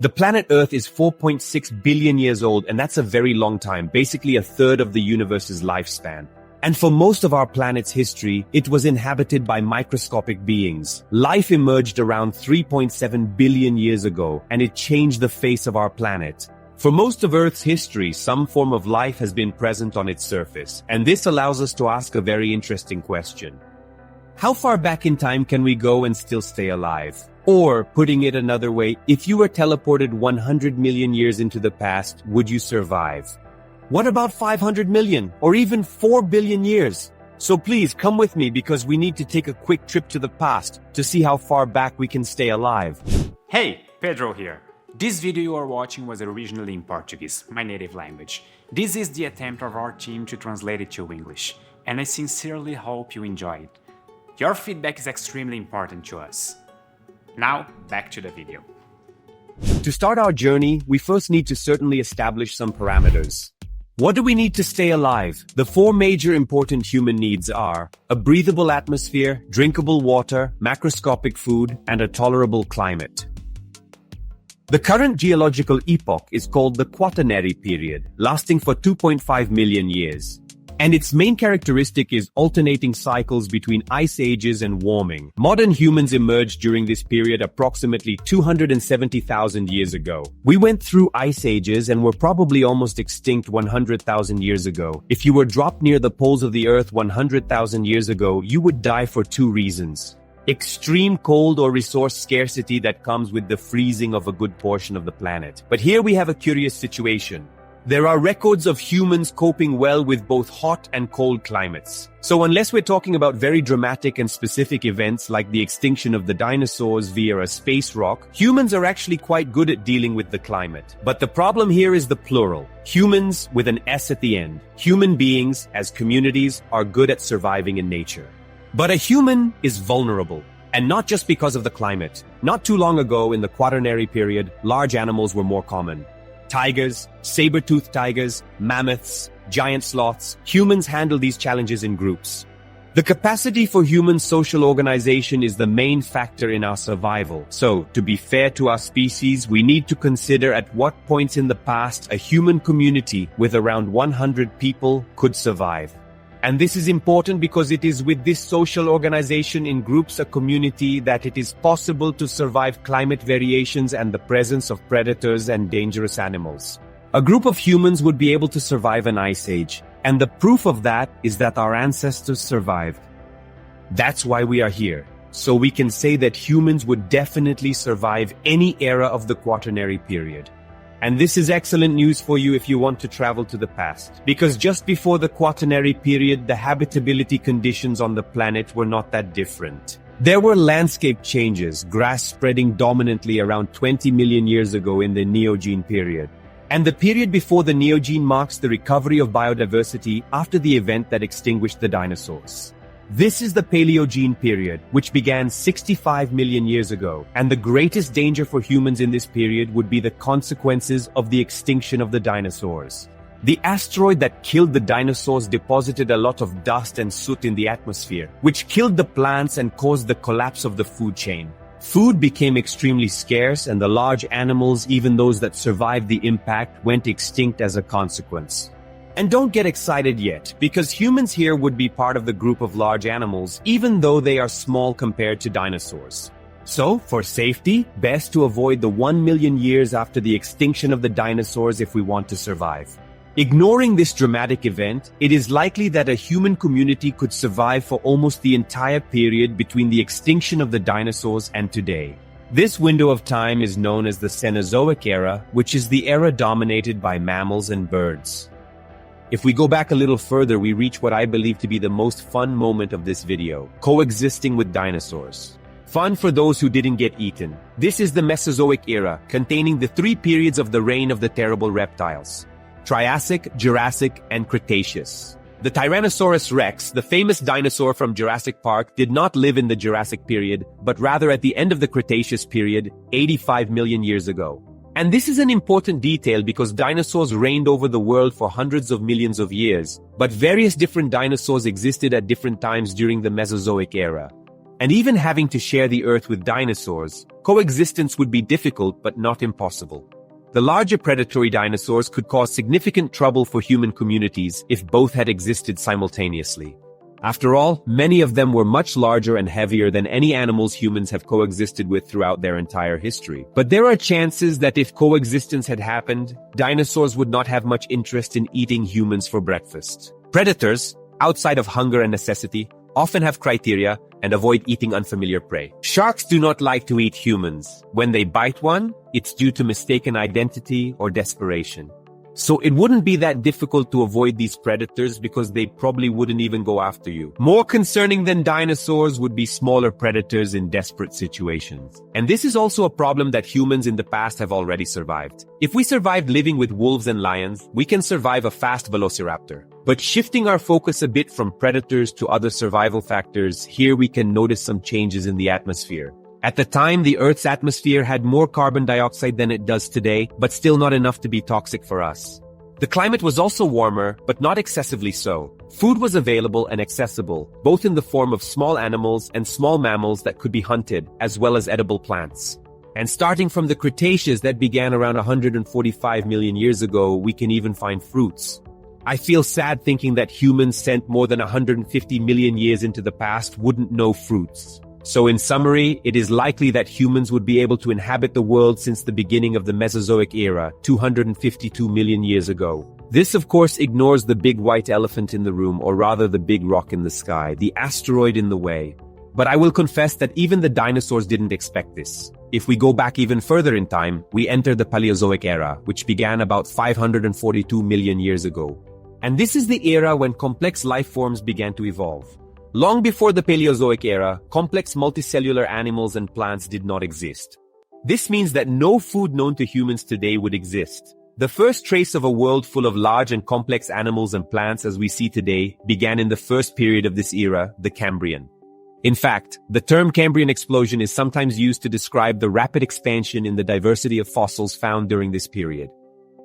The planet Earth is 4.6 billion years old, and that's a very long time, basically a third of the universe's lifespan. And for most of our planet's history, it was inhabited by microscopic beings. Life emerged around 3.7 billion years ago, and it changed the face of our planet. For most of Earth's history, some form of life has been present on its surface, and this allows us to ask a very interesting question. How far back in time can we go and still stay alive? Or, putting it another way, if you were teleported 100 million years into the past, would you survive? What about 500 million, or even 4 billion years? So please come with me because we need to take a quick trip to the past to see how far back we can stay alive. Hey, Pedro here. This video you are watching was originally in Portuguese, my native language. This is the attempt of our team to translate it to English, and I sincerely hope you enjoy it. Your feedback is extremely important to us. Now, back to the video. To start our journey, we first need to certainly establish some parameters. What do we need to stay alive? The four major important human needs are a breathable atmosphere, drinkable water, macroscopic food, and a tolerable climate. The current geological epoch is called the Quaternary period, lasting for 2.5 million years. And its main characteristic is alternating cycles between ice ages and warming. Modern humans emerged during this period approximately 270,000 years ago. We went through ice ages and were probably almost extinct 100,000 years ago. If you were dropped near the poles of the Earth 100,000 years ago, you would die for two reasons. Extreme cold or resource scarcity that comes with the freezing of a good portion of the planet. But here we have a curious situation. There are records of humans coping well with both hot and cold climates. So unless we're talking about very dramatic and specific events like the extinction of the dinosaurs via a space rock, humans are actually quite good at dealing with the climate. But the problem here is the plural. Humans with an S at the end. Human beings, as communities, are good at surviving in nature. But a human is vulnerable. And not just because of the climate. Not too long ago, in the Quaternary period, large animals were more common. Tigers, saber-toothed tigers, mammoths, giant sloths. Humans handle these challenges in groups. The capacity for human social organization is the main factor in our survival. So, to be fair to our species, we need to consider at what points in the past a human community with around 100 people could survive. And this is important because it is with this social organization in groups, a community, that it is possible to survive climate variations and the presence of predators and dangerous animals. A group of humans would be able to survive an ice age, and the proof of that is that our ancestors survived. That's why we are here. So we can say that humans would definitely survive any era of the Quaternary period. And this is excellent news for you if you want to travel to the past. Because just before the Quaternary period, the habitability conditions on the planet were not that different. There were landscape changes, grass spreading dominantly around 20 million years ago in the Neogene period. And the period before the Neogene marks the recovery of biodiversity after the event that extinguished the dinosaurs. This is the Paleogene period, which began 65 million years ago, and the greatest danger for humans in this period would be the consequences of the extinction of the dinosaurs. The asteroid that killed the dinosaurs deposited a lot of dust and soot in the atmosphere, which killed the plants and caused the collapse of the food chain. Food became extremely scarce, and the large animals, even those that survived the impact, went extinct as a consequence. And don't get excited yet, because humans here would be part of the group of large animals, even though they are small compared to dinosaurs. So, for safety, best to avoid the 1 million years after the extinction of the dinosaurs if we want to survive. Ignoring this dramatic event, it is likely that a human community could survive for almost the entire period between the extinction of the dinosaurs and today. This window of time is known as the Cenozoic era, which is the era dominated by mammals and birds. If we go back a little further, we reach what I believe to be the most fun moment of this video, coexisting with dinosaurs. Fun for those who didn't get eaten. This is the Mesozoic era, containing the three periods of the reign of the terrible reptiles: Triassic, Jurassic, and Cretaceous. The Tyrannosaurus rex, the famous dinosaur from Jurassic Park, did not live in the Jurassic period, but rather at the end of the Cretaceous period, 85 million years ago. And this is an important detail because dinosaurs reigned over the world for hundreds of millions of years, but various different dinosaurs existed at different times during the Mesozoic era. And even having to share the Earth with dinosaurs coexistence would be difficult but not impossible. The larger predatory dinosaurs could cause significant trouble for human communities if both had existed simultaneously. After all, many of them were much larger and heavier than any animals humans have coexisted with throughout their entire history. But there are chances that if coexistence had happened, dinosaurs would not have much interest in eating humans for breakfast. Predators, outside of hunger and necessity, often have criteria and avoid eating unfamiliar prey. Sharks do not like to eat humans. When they bite one, it's due to mistaken identity or desperation. So it wouldn't be that difficult to avoid these predators because they probably wouldn't even go after you. More concerning than dinosaurs would be smaller predators in desperate situations. And this is also a problem that humans in the past have already survived. If we survived living with wolves and lions, we can survive a fast velociraptor. But shifting our focus a bit from predators to other survival factors, here we can notice some changes in the atmosphere. At the time, the Earth's atmosphere had more carbon dioxide than it does today, but still not enough to be toxic for us. The climate was also warmer, but not excessively so. Food was available and accessible, both in the form of small animals and small mammals that could be hunted, as well as edible plants. And starting from the Cretaceous that began around 145 million years ago, we can even find fruits. I feel sad thinking that humans sent more than 150 million years into the past wouldn't know fruits. So in summary, it is likely that humans would be able to inhabit the world since the beginning of the Mesozoic era, 252 million years ago. This, of course, ignores the big white elephant in the room, or rather the big rock in the sky, the asteroid in the way. But I will confess that even the dinosaurs didn't expect this. If we go back even further in time, we enter the Paleozoic era, which began about 542 million years ago. And this is the era when complex life forms began to evolve. Long before the Paleozoic era, complex multicellular animals and plants did not exist. This means that no food known to humans today would exist. The first trace of a world full of large and complex animals and plants as we see today began in the first period of this era, the Cambrian. In fact, the term Cambrian explosion is sometimes used to describe the rapid expansion in the diversity of fossils found during this period.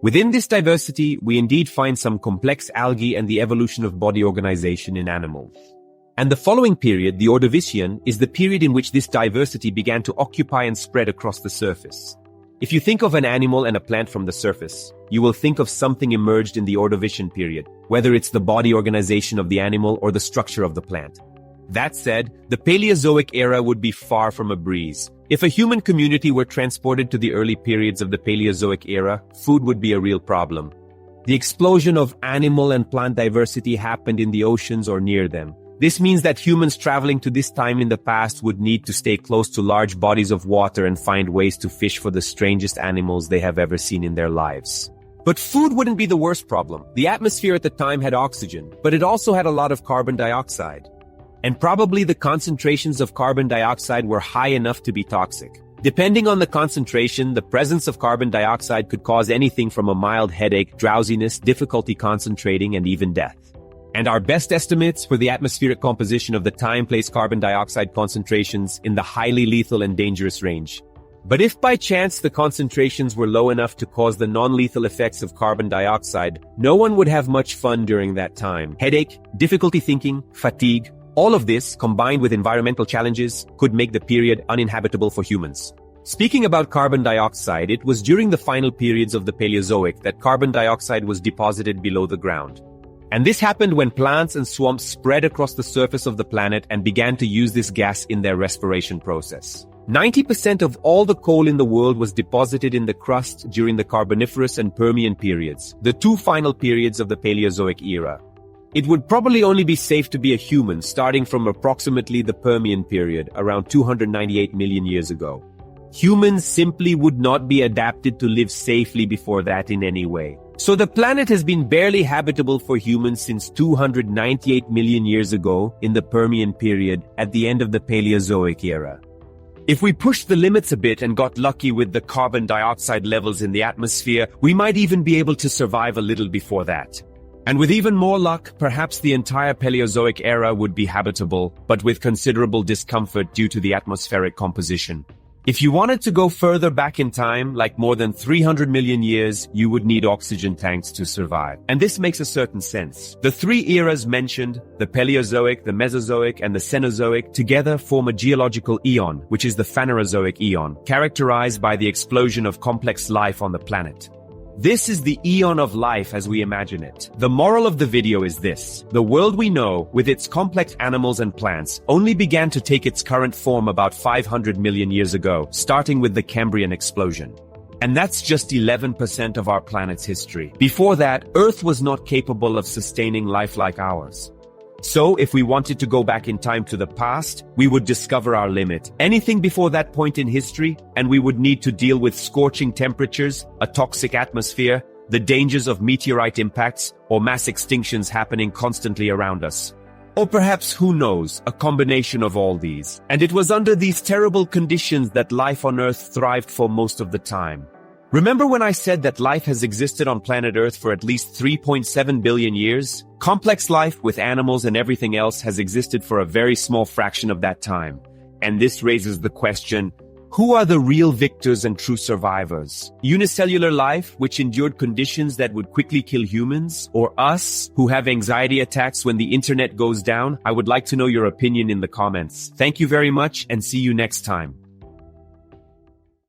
Within this diversity, we indeed find some complex algae and the evolution of body organization in animals. And the following period, the Ordovician, is the period in which this diversity began to occupy and spread across the surface. If you think of an animal and a plant from the surface, you will think of something emerged in the Ordovician period, whether it's the body organization of the animal or the structure of the plant. That said, the Paleozoic era would be far from a breeze. If a human community were transported to the early periods of the Paleozoic era, food would be a real problem. The explosion of animal and plant diversity happened in the oceans or near them. This means that humans traveling to this time in the past would need to stay close to large bodies of water and find ways to fish for the strangest animals they have ever seen in their lives. But food wouldn't be the worst problem. The atmosphere at the time had oxygen, but it also had a lot of carbon dioxide. And probably the concentrations of carbon dioxide were high enough to be toxic. Depending on the concentration, the presence of carbon dioxide could cause anything from a mild headache, drowsiness, difficulty concentrating, and even death. And our best estimates for the atmospheric composition of the time place carbon dioxide concentrations in the highly lethal and dangerous range. But if by chance the concentrations were low enough to cause the non-lethal effects of carbon dioxide, no one would have much fun during that time. Headache, difficulty thinking, fatigue, all of this, combined with environmental challenges, could make the period uninhabitable for humans. Speaking about carbon dioxide, it was during the final periods of the Paleozoic that carbon dioxide was deposited below the ground. And this happened when plants and swamps spread across the surface of the planet and began to use this gas in their respiration process. 90% of all the coal in the world was deposited in the crust during the Carboniferous and Permian periods, the two final periods of the Paleozoic era. It would probably only be safe to be a human starting from approximately the Permian period, around 298 million years ago. Humans simply would not be adapted to live safely before that in any way. So the planet has been barely habitable for humans since 298 million years ago in the Permian period at the end of the Paleozoic era. If we pushed the limits a bit and got lucky with the carbon dioxide levels in the atmosphere, we might even be able to survive a little before that. And with even more luck, perhaps the entire Paleozoic era would be habitable, but with considerable discomfort due to the atmospheric composition. If you wanted to go further back in time, like more than 300 million years, you would need oxygen tanks to survive. And this makes a certain sense. The three eras mentioned, the Paleozoic, the Mesozoic, and the Cenozoic, together form a geological eon, which is the Phanerozoic eon, characterized by the explosion of complex life on the planet. This is the eon of life as we imagine it. The moral of the video is this: the world we know, with its complex animals and plants, only began to take its current form about 500 million years ago, starting with the Cambrian explosion. And that's just 11% of our planet's history. Before that, Earth was not capable of sustaining life like ours. So, if we wanted to go back in time to the past, we would discover our limit. Anything before that point in history, and we would need to deal with scorching temperatures, a toxic atmosphere, the dangers of meteorite impacts, or mass extinctions happening constantly around us. Or perhaps, who knows, a combination of all these. And it was under these terrible conditions that life on Earth thrived for most of the time. Remember when I said that life has existed on planet Earth for at least 3.7 billion years? Complex life with animals and everything else has existed for a very small fraction of that time. And this raises the question, who are the real victors and true survivors? Unicellular life, which endured conditions that would quickly kill humans? Or us, who have anxiety attacks when the internet goes down? I would like to know your opinion in the comments. Thank you very much and see you next time.